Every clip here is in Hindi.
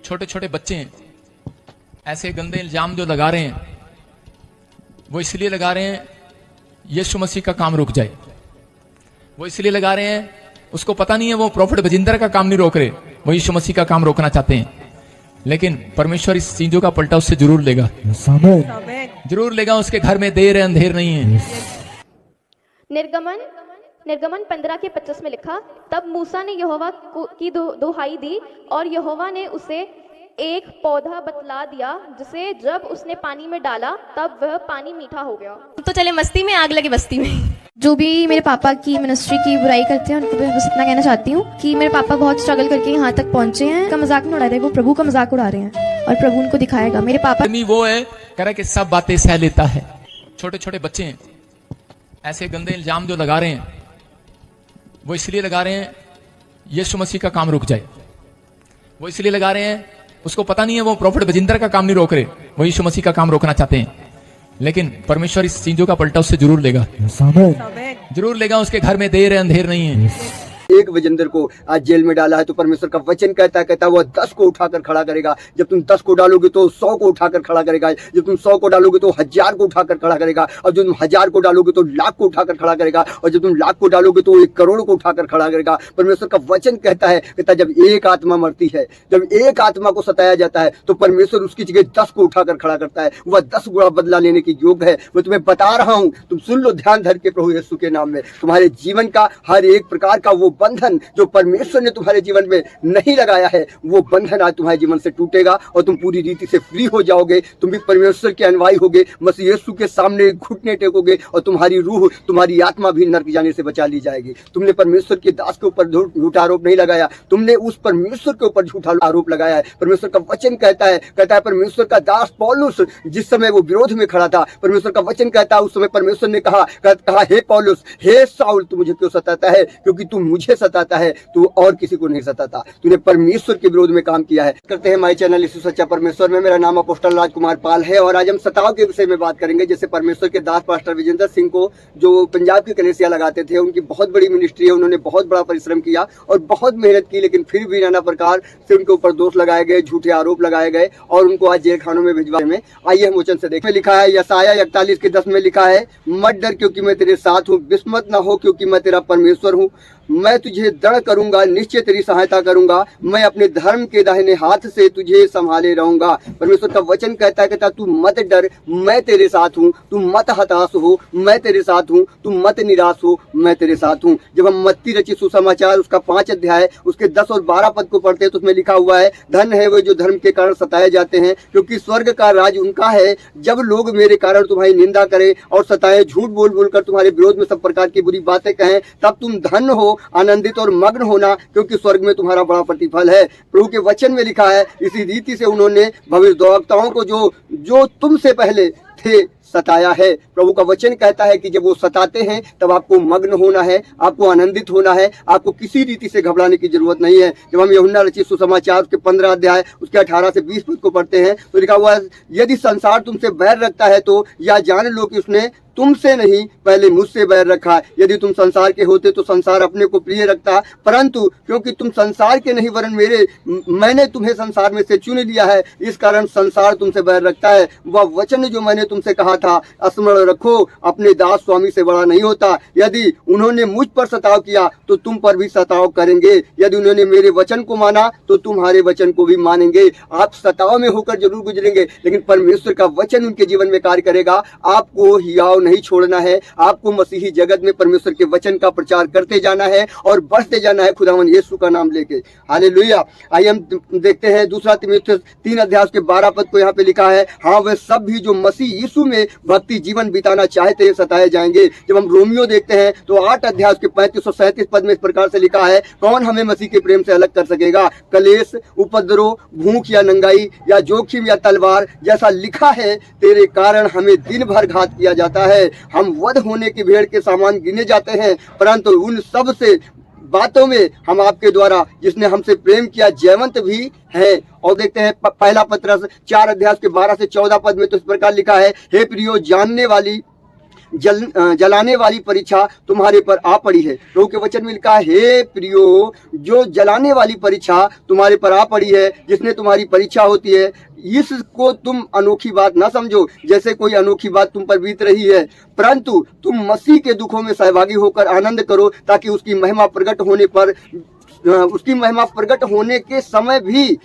छोटे छोटे बच्चे ऐसे गंदे इल्जाम जो लगा रहे हैं वो इसलिए लगा रहे हैं यीशु मसीह का काम रुक जाए। वो इसलिए लगा रहे हैं, उसको पता नहीं है वो प्रॉफिट बजिंदर का काम नहीं रोक रहे, वो यीशु मसीह का काम रोकना चाहते हैं। लेकिन परमेश्वर इस चीजों का पलटा उससे जरूर लेगा, जरूर लेगा। उसके घर में देर है, अंधेर नहीं है। निर्गमन 15:25 में लिखा, तब मूसा ने यहोवा की दुहाई दी और यहोवा ने उसे एक पौधा बतला दिया जिसे जब उसने पानी में डाला तब वह पानी मीठा हो गया। तो चले मस्ती में आग लगी बस्ती में। जो भी मेरे पापा की मिनिस्ट्री की बुराई करते हैं उनको बस इतना कहना चाहती हूँ कि मेरे पापा बहुत स्ट्रगल करके यहाँ तक पहुंचे हैं। का मजाक नहीं उड़ा रहे, वो प्रभु का मजाक उड़ा रहे हैं और प्रभु उनको दिखाएगा। मेरे पापा वो है कह रहा कि सब बातें सह लेता है। छोटे छोटे बच्चे ऐसे गंदे इल्जाम जो लगा रहे हैं वो इसलिए लगा रहे हैं यीशु मसीह का काम रुक जाए। वो इसलिए लगा रहे हैं, उसको पता नहीं है वो प्रॉफिट बजिंदर का काम नहीं रोक रहे, वो यीशु मसीह का काम रोकना चाहते हैं। लेकिन परमेश्वर इस चीजों का पलटा उससे जरूर लेगा, जरूर लेगा। उसके घर में देर है, अंधेर नहीं है। एक वजिंदर को आज जेल में डाला है तो परमेश्वर का वचन कहता है वो 10 को उठाकर खड़ा करेगा। जब तुम 10 को डालोगे तो 100 को उठाकर खड़ा करेगा। जब तुम 100 को डालोगे तो 1000 को उठाकर खड़ा करेगा। और जब तुम 1000 को डालोगे तो लाख को उठाकर खड़ा करेगा। और जब तुम लाख को डालोगे तो 1 करोड़ को उठाकर खड़ा करेगा। परमेश्वर का वचन कहता है जब एक आत्मा मरती है, जब एक आत्मा को सताया जाता है तो परमेश्वर उसकी जगह 10 को उठाकर खड़ा करता है। वह 10 गुना बदला लेने की योग्य है। मैं तुम्हें बता रहा हूँ, तुम सुन लो ध्यान धर के प्रभु यीशु के नाम में। तुम्हारे जीवन का हर एक प्रकार का वो बंधन जो परमेश्वर ने तुम्हारे जीवन में नहीं लगाया है, वो बंधन आज तुम्हारे जीवन से टूटेगा और तुम पूरी रीति से फ्री हो जाओगे। तुम भी परमेश्वर के अनुयायी होगे, मसीह यीशु के सामने घुटने टेकोगे और तुम्हारी रूह, तुम्हारी आत्मा भी नरक जाने से बचा ली जाएगी। तुमने परमेश्वर के दास के ऊपर झूठा आरोप नहीं लगाया, तुमने उस परमेश्वर के ऊपर झूठा आरोप लगाया है। परमेश्वर का वचन कहता है परमेश्वर का दास पौलुस जिस समय वो विरोध में खड़ा था, परमेश्वर का वचन कहता है उस समय परमेश्वर ने कहा हे पौलुस, हे साउल, तू मुझे क्यों सताता है? क्योंकि तू मुझे सताता है, तू और किसी को नहीं सताता। तूने परमेश्वर के विरोध में काम किया है। करते हैं माय चैनल यीशु सच्चा परमेश्वर में। मेरा नाम अपोस्टल राजकुमार पाल है और आज हम सताव के विषय में बात करेंगे। जैसे परमेश्वर के दास पास्टर विजेंद्र सिंह को जो पंजाब की कलीसिया लगाते थे, उनकी बहुत बड़ी मिनिस्ट्री है, उन्होंने बहुत बड़ा परिश्रम किया और बहुत मेहनत की, लेकिन फिर भी नाना प्रकार से उनके ऊपर दोष लगाए गए, झूठे आरोप लगाए गए और उनको आज जेल खानों में भिजवाने में। आइए हम वचन से देखें। लिखा है यशायाह 41:10 में लिखा है, मत डर क्योंकि मैं तेरे साथ हूँ, विस्मत न हो क्योंकि मैं तेरा परमेश्वर हूँ। मैं तुझे दृढ़ करूंगा, निश्चय तेरी सहायता करूंगा। मैं अपने धर्म के दाहिने हाथ से तुझे संभाले रहूंगा। परमेश्वर का वचन कहता है तू मत डर, मैं तेरे साथ हूँ। तू मत हताश हो, मैं तेरे साथ हूँ। तू मत निराश हो, मैं तेरे साथ हूँ। जब हम मत्ती रचित सुसमाचार उसका 5 अध्याय उसके 10 और 12 पद को पढ़ते हैं तो उसमें लिखा हुआ है, धन है वे जो धर्म के कारण सताए जाते हैं, क्योंकि स्वर्ग का राज उनका है। जब लोग मेरे कारण तुम्हारी निंदा करें और सताएं, झूठ बोल बोलकर तुम्हारे विरोध में सब प्रकार की बुरी बातें कहें, तब तुम धन्य हो, आनंदित और मग्न होना, क्योंकि स्वर्ग में तुम्हारा बड़ा प्रतिफल है। प्रभु के वचन में लिखा है, इसी रीति से उन्होंने भविष्यद्वक्ताओं को जो तुमसे पहले थे सताया है। प्रभु का वचन कहता है कि जब वो सताते हैं तब आपको मग्न होना है, आपको आनंदित होना है, आपको किसी रीति से घबराने की जरूरत नहीं है। जब हम यूहन्ना रचित सुसमाचार उसके 15 अध्याय उसके 18 से 20 पद को पढ़ते हैं तो लिखा हुआ है, यदि संसार तुमसे बैर रखता है तो या जान लो कि उसने तुमसे नहीं पहले मुझसे बैर रखा है। यदि तुम संसार के होते तो संसार अपने को प्रिय रखता, परंतु क्योंकि तुम संसार के नहीं वरन मैंने तुम्हें संसार में से चुन लिया है, इस कारण संसार तुमसे बैर रखता है। वह वचन जो मैंने तुमसे कहा था स्मरण रखो, अपने दास स्वामी से बड़ा नहीं होता। यदि उन्होंने मुझ पर सताव किया तो तुम पर भी सताव करेंगे। यदि उन्होंने मेरे वचन को माना तो तुम्हारे वचन को भी मानेंगे। आप सताव में होकर जरूर गुजरेंगे, लेकिन परमेश्वर का वचन उनके जीवन में कार्य करेगा। आपको हियाव नहीं छोड़ना है, आपको मसीही जगत में परमेश्वर के वचन का प्रचार करते जाना है और बढ़ते जाना है खुदावन यीशु का नाम लेके। हालेलुया। आइए हम देखते हैं 2 तीमुथियुस 3 अध्याय के 12 पद को यहाँ पे लिखा है, हाँ वे सब भी जो मसीह यीशु में भक्ति जीवन बिताना चाहते हैं सताए जाएंगे। जब हम रोमियो देखते हैं तो 8 अध्याय के 35 और 37 पद में इस प्रकार से लिखा है, कौन हमें मसीह के प्रेम से अलग कर सकेगा? कलेश, उपद्रव, भूख या नंगाई या जोखिम या तलवार, जैसा लिखा है तेरे कारण हमें दिन भर घात किया जाता है, हम वध होने की भेड़ के सामान गिने जाते हैं, परंतु उन सब से बातों में हम आपके द्वारा जिसने हमसे प्रेम किया जयवंत भी है। और देखते हैं पहला पत्रस 4 अध्याय के 12 से 14 पद में तो इस प्रकार लिखा है, हे प्रियो, जानने वाली जलाने वाली परीक्षा तुम्हारे पर आ पड़ी है। प्रभु के वचन में लिखा है, हे प्रियो, जो जलाने वाली परीक्षा तुम्हारे पर आ पड़ी है, जिसने तुम्हारी परीक्षा होती है, इसको तुम अनोखी बात ना समझो, जैसे कोई अनोखी बात तुम पर बीत रही है, परंतु तुम मसीह के दुखों में सहभागी होकर आनंद करो, ताकि उसकी महिमा प्रकट होने के समय भी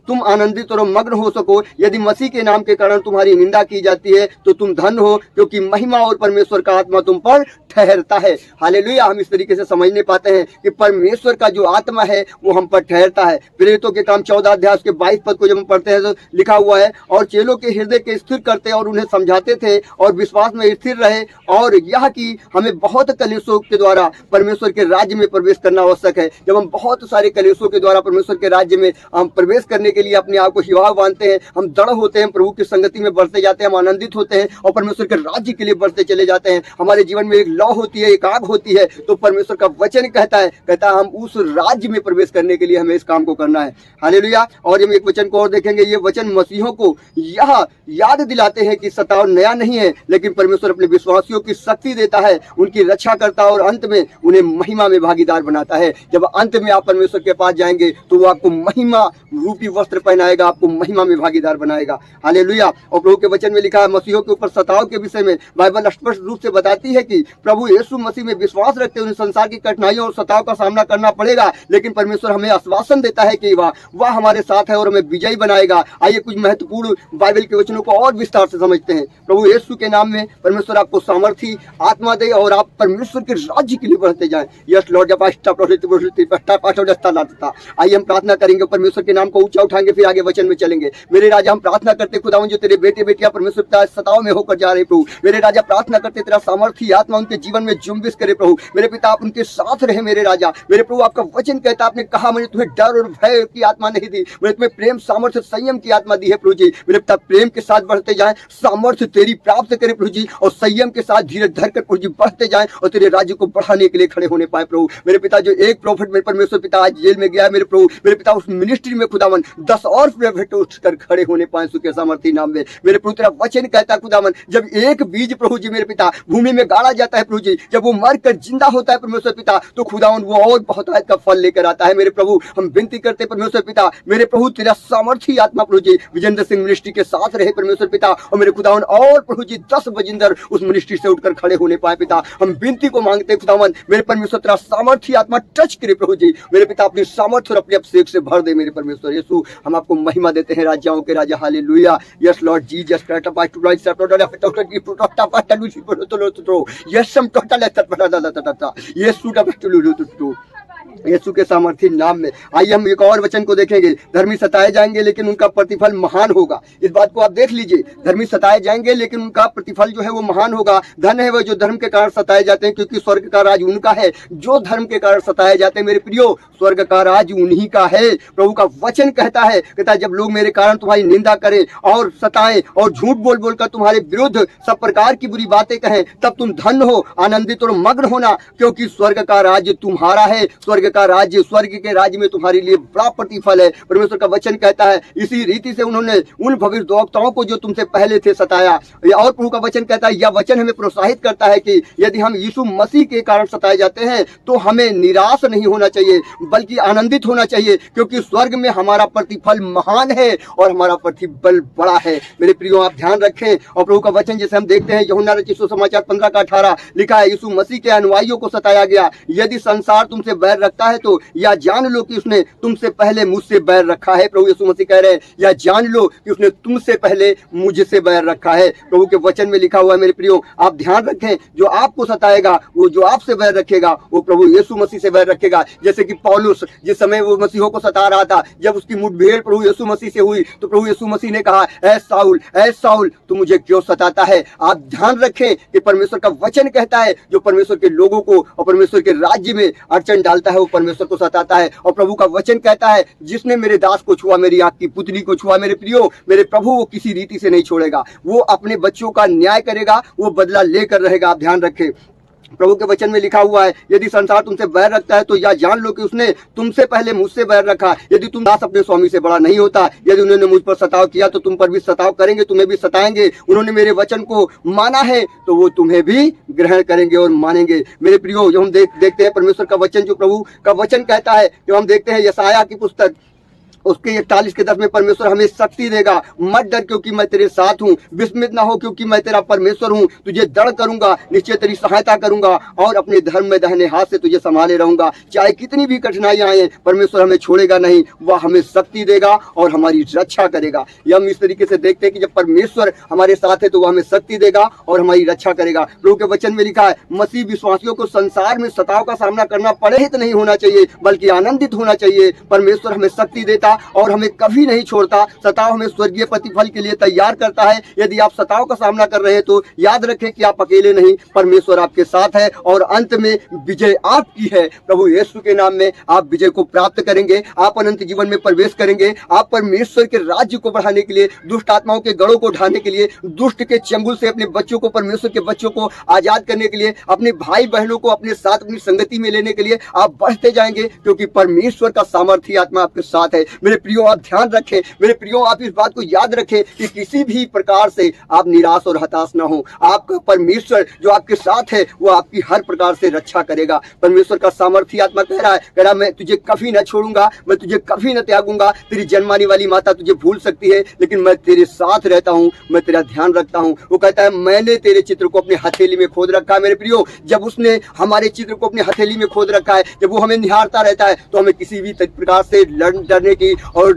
तुम आनंदित और मग्न हो सको। यदि मसीह के नाम के कारण तुम्हारी निंदा की जाती है तो तुम धन्य हो, क्योंकि महिमा और परमेश्वर का आत्मा तुम पर ठहरता है। हालेलुया। हम इस तरीके से समझने पाते हैं कि परमेश्वर का जो आत्मा है वो हम पर ठहरता है। प्रेरितों के काम 14 अध्याय उसके 22 पद को जब हम पढ़ते हैं तो लिखा हुआ है, और चेलों के हृदय के स्थिर करते और उन्हें समझाते थे और विश्वास में स्थिर रहे, और यह कि हमें बहुत कलेशों के द्वारा परमेश्वर के राज्य में प्रवेश करना आवश्यक है। जब हम बहुत सारे कलेशों के द्वारा परमेश्वर के राज्य में हम प्रवेश करने के लिए अपने आप को हिवाव बांधते हैं, हम दृढ़ होते हैं, प्रभु की संगति में बढ़ते जाते हैं, हम आनंदित होते हैं और परमेश्वर के राज्य के लिए बढ़ते चले जाते हैं। हमारे जीवन में एक लौ होती है, एक आग होती है, तो परमेश्वर का वचन कहता है हम उस राज्य में प्रवेश करने के लिए हमें इस काम को करना है। हालेलुया। और हम एक वचन को और देखेंगे। ये वचन मसीहों को यह याद दिलाते हैं कि सताव नया नहीं है, लेकिन परमेश्वर अपने विश्वासियों की शक्ति देता है, उनकी रक्षा करता है और अंत में उन्हें महिमा में भागीदार बनाता है। जब अंत में आप परमेश्वर के पास जाएंगे तो वो आपको महिमा रूपी वस्त्र पहनाएगा, आपको महिमा में भागीदार बनाएगा। हालेलुया। और प्रभु के वचन में लिखा है, मसीहों के ऊपर सताव के विषय में बाइबल स्पष्ट रूप से बताती है कि प्रभु यीशु मसीह में विश्वास रखते हुए संसार की कठिनाइयों और सताव का सामना करना पड़ेगा, लेकिन परमेश्वर हमें आश्वासन देता है कि वह हमारे साथ है और हमें विजयी बनाएगा। आइए कुछ महत्वपूर्ण बाइबल के वचनों को और विस्तार से समझते हैं। प्रभु यीशु के नाम में परमेश्वर आपको सामर्थी आत्मा दे और आप परमेश्वर के राज्य के लिए बढ़ते जाएं। Yes Lord. आइए हम प्रार्थना करेंगे, परमेश्वर के नाम को ऊंचा उठाएंगे, फिर आगे वचन में चलेंगे। मेरे राजा, हम प्रार्थना करते खुदावन जो तेरे बेटे बेटियां परमेश्वर पिता सताव में होकर जा रहे प्रभु, मेरे राजा प्रार्थना करते तेरा सामर्थी आत्मा उनके जीवन में जुम्बिश करे प्रभु। मेरे पिता आप उनके साथ रहे मेरे राजा। मेरे प्रभु आपका वचन कहता आपने कहा मैंने तुम्हें डर और भय की आत्मा नहीं दी, मैंने तुम्हें प्रेम सामर्थ्य संयम की आत्मा दी है प्रभु जी। मेरे पिता प्रेम के साथ बढ़ते जाएं, सामर्थ्य तेरी प्राप्त करे प्रभु जी, और संयम के साथ धीरे धरकर प्रभु जी बढ़ते जाएं और तेरे राज्य को बढ़ाने के लिए खड़े होने पाए प्रभु। मेरे पिता जो एक प्रॉफिट में परमेश्वर पिता आज जेल में गया है मेरे प्रभु, मेरे पिता उस मिनिस्ट्री में खुदावन 10 और प्रॉफिट उठकर खड़े होने पाए सुखे सामर्थी नाम में। मेरे प्रभु तेरा वचन कहता है खुदावन, जब एक बीज प्रभु जी मेरे पिता भूमि में गाड़ा जाता है प्रभु जी, जब वो मर कर जिंदा होता है परमेश्वर पिता, तो खुदावन वो और बहुत का फल लेकर आता है। मेरे प्रभु हम विनती करते परमेश्वर पिता, मेरे प्रभु तेरा सामर्थी आत्मा प्रभु जी विजेंद्र सिंह मिनिस्ट्री के साथ रहे परमेश्वर पिता, और मेरे खुदावन और प्रभु जी 10 बजिंदर उस मिनिस्ट्री से उठकर खड़े होने पाए पिता। हम विनती को मांगते खुदावन, मेरे परमेश्वर तेरा सामर्थी आत्मा टच करे प्रभु जी, मेरे पिता अपनी सामर्थ्य और अपने अभिषेक से भर दे मेरे परमेश्वर यीशु। हम आपको महिमा देते हैं, राजाओं के राजा। Hallelujah. Yes Lord Jesus Christ बाय टू राइट टोटल टोटल की प्रोटोटा पाटलू सी तो यस टोटल यीशु का टू यीशु के सामर्थी नाम में। आइए हम एक और वचन को देखेंगे। धर्मी सताए जाएंगे लेकिन उनका प्रतिफल महान होगा। इस बात को आप देख लीजिए, धर्मी सताए जाएंगे लेकिन उनका प्रतिफल जो है वो महान होगा। धन्य है वो जो धर्म के कारण सताए जाते हैं, क्योंकि स्वर्ग का राज उनका है। जो धर्म के कारण सताए जाते हैं मेरे प्रियो, स्वर्ग का राज उन्हीं का है। प्रभु का वचन कहता है जब लोग मेरे कारण तुम्हारी निंदा करें और सताएं और झूठ बोल बोलकर तुम्हारे विरुद्ध सब प्रकार की बुरी बातें कहें, तब तुम धन्य हो, आनंदित और मग्न होना, क्योंकि स्वर्ग का राज्य तुम्हारा है। स्वर्ग का राज्य, स्वर्ग के राज्य में तुम्हारे लिए बड़ा प्रतिफल है। परमेश्वर का वचन कहता है इसी रीति से उन्होंने उन भविष्यद्वक्ताओं को जो तुमसे पहले थे सताया। और प्रभु का वचन कहता है, यह वचन हमें प्रोत्साहित करता है कि यदि हम यीशु मसीह के कारण सताए जाते हैं तो हमें निराश नहीं होना चाहिए, बल्कि आनंदित होना चाहिए, क्योंकि स्वर्ग में हमारा प्रतिफल महान है और हमारा प्रतिफल बड़ा है। मेरे प्रियो आप ध्यान रखें। और प्रभु का वचन जैसे हम देखते हैं यूहन्ना रचित सुसमाचार 15:18 लिखा है, यीशु मसीह के अनुयायियों को सताया गया। यदि संसार तुमसे बैर रखता है तो या जान लो कि उसने तुमसे पहले मुझसे बैर रखा है। प्रभु यीशु मसीह कह रहे हैं या जान लो कि उसने तुमसे पहले मुझसे बैर रखा है। प्रभु के वचन में लिखा हुआ है मेरे प्रियो, आप ध्यान रखें, जो आपको सताएगा, वो जो आपसे बैर रखेगा, वो प्रभु यीशु मसीह से बैर रखेगा। जैसे कि पौलुस जिस समय वो मसीहों को सता रहा था, जब उसकी मुठभेड़ प्रभु यीशु मसीह से हुई तो प्रभु यीशु मसीह ने कहा, ऐ साउल तू मुझे क्यों सताता है। आप ध्यान रखें कि परमेश्वर का वचन कहता है जो परमेश्वर के लोगों को और परमेश्वर के राज्य में अड़चन डालता है वो परमेश्वर को सताता है। और प्रभु का वचन कहता है जिसने मेरे दास को छुआ, मेरी आग की पुतली को छुआ, मेरे प्रियो मेरे प्रभु वो किसी रीति से नहीं छोड़ेगा। वो अपने बच्चों का न्याय करेगा, वो बदला लेकर रहेगा। आप ध्यान रखें। प्रभु के वचन में लिखा हुआ है, यदि संसार तुमसे बैर रखता है तो यह जान लो कि उसने तुमसे पहले मुझसे बैर रखा। यदि तुम दास अपने स्वामी से बड़ा नहीं होता, यदि उन्होंने मुझ पर सताव किया तो तुम पर भी सताव करेंगे, तुम्हें भी सताएंगे। उन्होंने मेरे वचन को माना है तो वो तुम्हें भी ग्रहण करेंगे और मानेंगे। मेरे प्रियो, जो हम देखते हैं परमेश्वर का वचन, जो प्रभु का वचन कहता है, जो हम देखते हैं यशायाह की पुस्तक उसके 41 के 10 में परमेश्वर हमें शक्ति देगा। मत डर क्योंकि मैं तेरे साथ हूँ, विस्मित ना हो क्योंकि मैं तेरा परमेश्वर हूँ। तुझे दृढ़ करूंगा, निश्चय तेरी सहायता करूंगा और अपने धर्म में दाहिने हाथ से तुझे संभाले रहूंगा। चाहे कितनी भी कठिनाइयां आए, परमेश्वर हमें छोड़ेगा नहीं, वह हमें शक्ति देगा और हमारी रक्षा करेगा। यह हम इस तरीके से देखते हैं कि जब परमेश्वर हमारे साथ है तो वह हमें शक्ति देगा और हमारी रक्षा करेगा। प्रभु के वचन में लिखा है, मसीह विश्वासियों को संसार में सताव का सामना करना पड़े तो नहीं होना चाहिए बल्कि आनंदित होना चाहिए। परमेश्वर हमें शक्ति देता और हमें कभी नहीं छोड़ता। सताव हमें स्वर्गीय प्रतिफल के लिए तैयार करता है। यदि आप सताव का सामना कर रहे हैं तो याद रखें कि आप अकेले नहीं, परमेश्वर आपके साथ है और अंत में विजय आपकी है। प्रभु यीशु के नाम में आप विजय को प्राप्त करेंगे, आप अनंत जीवन में प्रवेश करेंगे। आप परमेश्वर के राज्य को बढ़ाने के लिए, दुष्ट आत्माओं के गढ़ों को ढाने के लिए, दुष्ट के चंगुल से अपने बच्चों को, परमेश्वर के बच्चों को आजाद करने के लिए, अपने भाई बहनों को अपने साथ अपनी संगति में लेने के लिए आप बढ़ते जाएंगे, क्योंकि परमेश्वर का सामर्थी आत्मा आपके साथ है। मेरे प्रियो, आप ध्यान रखें, मेरे प्रियो, आप इस बात को याद रखें कि किसी भी प्रकार से आप निराश और हताश ना हो। आपका परमेश्वर जो आपके साथ है वो आपकी हर प्रकार से रक्षा करेगा। परमेश्वर का सामर्थी आत्मा कह रहा है मैं तुझे कभी न छोड़ूंगा, मैं तुझे कभी न त्यागूंगा। तेरी जन्माने वाली माता तुझे भूल सकती है लेकिन मैं तेरे साथ रहता हूँ, मैं तेरा ध्यान रखता हूँ। वो कहता है मैंने तेरे चित्र को अपने हथेली में खोद रखा है। मेरे प्रियो, जब उसने हमारे चित्र को अपने हथेली में खोद रखा है, जब वो हमें निहारता रहता है तो हमें किसी भी प्रकार से डरने की और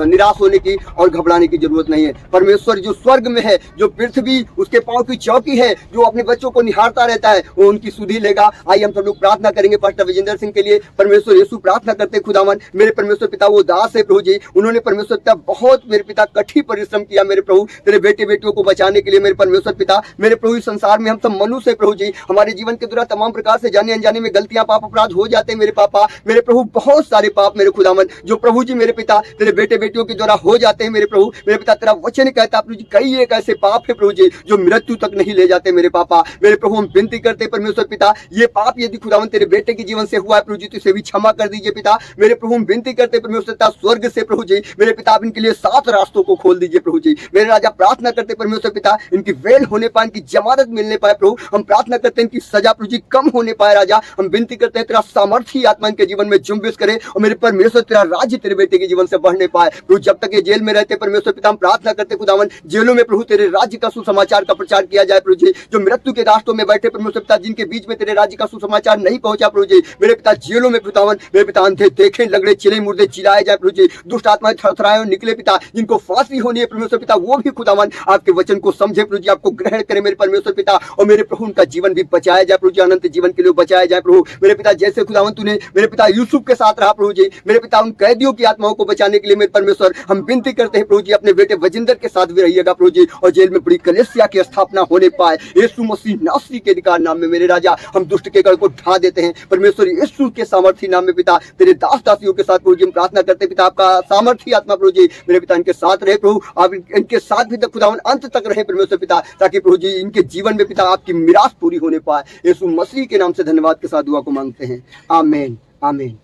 निराश होने की और घबराने की जरूरत नहीं है। परमेश्वर जो स्वर्ग में है, जो पृथ्वी उसके पांव की चौकी है, जो अपने बच्चों को निहारता रहता है, वो उनकी सुधि लेगा। आइए हम सब लोग प्रार्थना करेंगे पास्टर विजेंद्र सिंह के लिए। परमेश्वर यीशु प्रार्थना करते, खुदावन मेरे परमेश्वर पिता, वो दास है प्रभु जी, उन्होंने परमेश्वर पिता बहुत मेरे पिता कठिन परिश्रम किया मेरे प्रभु, तेरे बेटे बेटियों को बचाने के लिए। मेरे परमेश्वर पिता, मेरे प्रभु, इस संसार में हम सब मनुष्य प्रभु जी, हमारे जीवन के द्वारा तमाम प्रकार से जाने अनजाने में गलतियां, पाप, अपराध हो जाते हैं मेरे पापा, मेरे प्रभु, बहुत सारे पाप मेरे खुदावन जो प्रभु जी मेरे पिता तेरे बेटे बेटियों के द्वारा हो जाते हैं मेरे प्रभु। मेरे पिता, तेरा वचन कहता है प्रभु जी, कई एक ऐसे पाप है प्रभु जी जो मृत्यु तक नहीं ले जाते मेरे पापा। मेरे प्रभु, हम विनती करते हैं परमेश्वर पिता, ये पाप यदि खुदावन तेरे बेटे के जीवन से हुआ है प्रभु जी तो इसे भी क्षमा कर दीजिए पिता। मेरे प्रभु, हम विनती करते हैं परमेश्वर पिता, स्वर्ग से प्रभु जी मेरे पिता आप इनके लिए 7 रास्तों को खोल दीजिए प्रभु जी। मेरे राजा, प्रार्थना करते परमेश्वर पिता, इनकी वेल होने पाए, इनकी जमानत मिलने पाए प्रभु। हम प्रार्थना करते हैं इनकी सजा प्रभु जी कम होने पाए राजा। हम विनती करते हैं तेरा सामर्थी आत्मा इनके जीवन में जुम्बिश करे और मेरे परमेश्वर तेरा राज्य तेरे बेटे के जीवन से बढ़ने पाए प्रभु। जब तक ये जेल में रहते परमेश्वर पिता, हम प्रार्थना करते खुदावन, जेलों में प्रभु तेरे राज्य का सुसमाचार का प्रचार किया जाए प्रभु जी। जो मृत्यु के रास्तों में बैठे परमेश्वर पिता, जिनके बीच में तेरे राज्य का सुसमाचार नहीं पहुंचा प्रभु जी, मेरे पिता जेलों में खुदावन, मेरे पिता अंधे देखें, लगड़े चिले मुर्दे चिल्लाए जाए प्रभु जी, दुष्ट आत्माएं थरथराए और निकले पिता, जिनको फांसी होनी है परमेश्वर पिता, वो भी खुदावन आपके वचन को समझे प्रभु जी, आपको ग्रहण करे मेरे परमेश्वर पिता, और मेरे प्रभु उनका जीवन भी बचाया जाए प्रभु जी, अनंत जीवन के लिए बचाया जाए प्रभु। मेरे पिता, जैसे खुदावन तूने मेरे पिता यूसुफ के साथ रहा प्रभु जी, मेरे पिता उन कैदियों की आत्माओं को बचाने के लिए मेरे परमेश्वर हम विनती करते हैं प्रभु जी, अपने बेटे वजिंदर के साथ भी रहिएगा प्रभु जी, और जेल में बड़ी कलीसिया की स्थापना होने पाए यीशु मसीह नासरी के अधिकार नाम में मेरे राजा। हम दुष्ट के गढ़ को ढा देते हैं परमेश्वर यीशु के सामर्थी नाम में पिता, तेरे दास दासियों के साथ प्रभु जी हम प्रार्थना करते पिता, आपका सामर्थी आत्मा प्रभु जी मेरे पिता इनके साथ रहे प्रभु, आप इनके साथ भी खुदावन अंत तक रहे परमेश्वर पिता, ताकि प्रभु जी इनके जीवन में पिता आपकी मिरास पूरी होने पाए। यीशु मसीह के नाम से धन्यवाद के साथ दुआ को मांगते हैं, आमीन आमीन।